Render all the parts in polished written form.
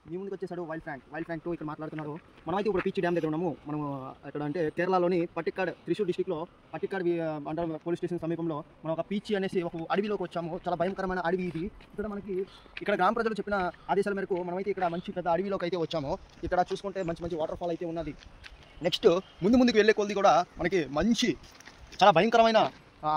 మీ ముందుకు వచ్చేసాడు wild Frank 2 ఇక్కడ మాట్లాడుతున్నాడు. మనమైతే ఇప్పుడు పీచ్ డ్యామ్ దగ్గర ఉన్నాము. మనము ఇక్కడ అంటే కేరళలోని పట్టిక్కాడ్ త్రిశూర్ డిస్ట్రిక్ట్లో పట్టిక్కాడ్ అండర్ పోలీస్ స్టేషన్ సమీపంలో మనం ఒక పీచ్ అనేసి ఒక అడవిలోకి వచ్చాము. చాలా భయంకరమైన అడవి ఇది. ఇక్కడ మనకి ఇక్కడ గ్రామ ప్రజలు చెప్పిన ఆదేశాల మేరకు మనమైతే ఇక్కడ మంచి పెద్ద అడవిలోకి అయితే వచ్చాము. ఇక్కడ చూసుకుంటే మంచి వాటర్ ఫాల్ అయితే ఉన్నది. నెక్స్ట్ ముందుకు వెళ్ళే కొద్ది కూడా మనకి మంచి చాలా భయంకరమైన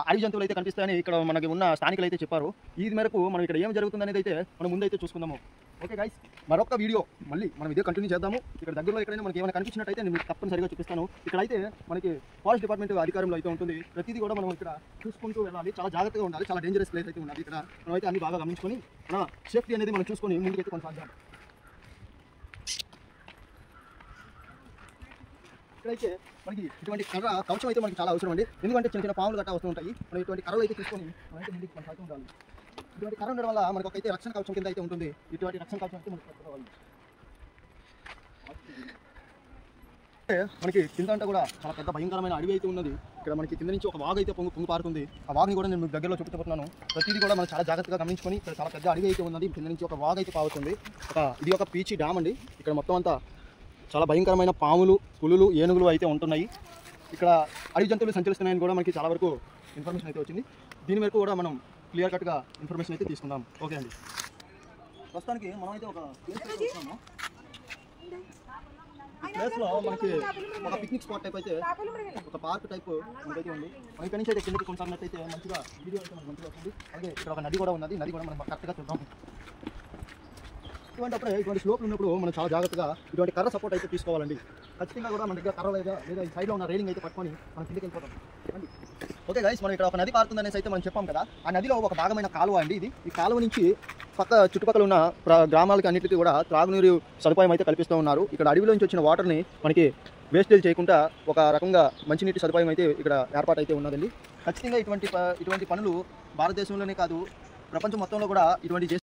అడవి జంతువులు అయితే కనిపిస్తాయని ఇక్కడ మనకి ఉన్న స్థానికులు అయితే చెప్పారు. ఈ మేరకు మనం ఇక్కడ ఏం జరుగుతుంది అనేది అయితే మనం ముందైతే చూసుకుందాము. ఓకే గైస్, మరొక వీడియో మళ్ళీ మనం ఇదే కంటిన్యూ చేద్దాము. ఇక్కడ దగ్గరలో ఎక్కడైనా మనకి ఏమైనా కనిపించినట్టయితే నేను మీకు తప్పనిసరిగా చూపిస్తాను. ఇక్కడైతే మనకి ఫారెస్ట్ డిపార్ట్మెంట్ అధికారంలో అయితే ఉంటుంది. ప్రతిదీ కూడా మనం ఇక్కడ చూసుకుంటూ వెళ్ళాలి. చాలా జాగ్రత్తగా ఉండాలి. చాలా డేంజరస్ ప్లేస్ అయితే ఉన్నది. ఇక్కడ మనమైతే అన్ని బాగా గమనించుకొని మన సేఫ్టీ అనేది మనం చూసుకొని ముందుకైతే కొనసాగుతాం. ఇక్కడైతే మనకి ఇటువంటి కర్ర కవచం అయితే మనకి చాలా అవసరం అండి. ఎందుకంటే చిన్న పాములు గట్టా వస్తూ ఉంటాయి. మనం ఇటువంటి కర్రలు అయితే తీసుకొని మనమైతే ముందుకు కొనసాగుతూ ఉండాలి. ఇటువంటి కర్ర ఉండడం వల్ల మనకు అయితే రక్షణ కవచం కింద అయితే ఉంటుంది. ఇటువంటి రక్షణ కవచం అయితే మనకి పెట్టుకోవాలి. మనకి కింద అంతా కూడా చాలా పెద్ద భయంకరమైన అడవి అయితే ఉన్నది. ఇక్కడ మనకి కింద నుంచి ఒక వాగు అయితే పొంగు పారుతుంది. ఆ వాగుని కూడా నేను మీకు దగ్గరలో చూపించబోతున్నాను. ప్రతిదీ కూడా మనం చాలా జాగ్రత్తగా గమనించుకొని ఇక్కడ చాలా పెద్ద అడవి అయితే ఉన్నది. కింద నుంచి ఒక వాగు అయితే పారుతుంది. ఇది ఒక పీచి డ్యామ్ అండి. ఇక్కడ మొత్తం అంతా చాలా భయంకరమైన పాములు, పులులు, ఏనుగులు అయితే ఉంటున్నాయి. ఇక్కడ అడవి జంతువులు సంచరిస్తున్నాయని కూడా మనకి చాలా వరకు ఇన్ఫర్మేషన్ అయితే వచ్చింది. దీని వరకు కూడా మనం క్లియర్ కట్గా ఇన్ఫర్మేషన్ అయితే తీసుకుందాం. ఓకే అండి, ప్రస్తుతానికి మనమైతే ఒక ప్లేస్ అయితే వస్తున్నాము. ఈ ప్లేస్లో మనకి ఒక పిక్నిక్ స్పాట్ టైప్ అయితే ఒక పార్క్ టైప్ మనకైతే ఉంది. మనం ఇక్కడ నుంచి అయితే కిందకి కొనసాగినట్టయితే మంచిగా వీడియో అయితే మనకు మంచిగా వస్తుంది. అలాగే ఇక్కడ ఒక నది కూడా ఉన్నది. నది కూడా మనం కరెక్ట్గా చూద్దాం. ఇటువంటి స్లోప్లు ఉన్నప్పుడు మనం చాలా జాగ్రత్తగా ఇటువంటి కర్ర సపోర్ట్ అయితే తీసుకోవాలండి. ఖచ్చితంగా కూడా మన దగ్గర కర్ర లేదా ఈ సైడ్లో ఉన్న రైలింగ్ అయితే పట్టుకొని మనం కిందకి వెళ్ళిపోతాం. ఓకే గైస్, మనం ఇక్కడ ఒక నది పారుతుందనేసి అయితే మనం చెప్పాం కదా. ఆ నదిలో ఒక భాగమైన కాలువ అండి ఇది. ఈ కాలువ నుంచి చుట్టుపక్కల ఉన్న గ్రామాలకి అన్నిటికీ కూడా త్రాగునీరు సదుపాయం అయితే కల్పిస్తూ ఉన్నారు. ఇక్కడ అడవిలో నుంచి వచ్చిన వాటర్ని మనకి వేస్టేజ్ చేయకుండా ఒక రకంగా మంచినీటి సదుపాయం అయితే ఇక్కడ ఏర్పాటు అయితే ఉన్నదండి. ఖచ్చితంగా ఇటువంటి పనులు భారతదేశంలోనే కాదు ప్రపంచం మొత్తంలో కూడా ఇటువంటి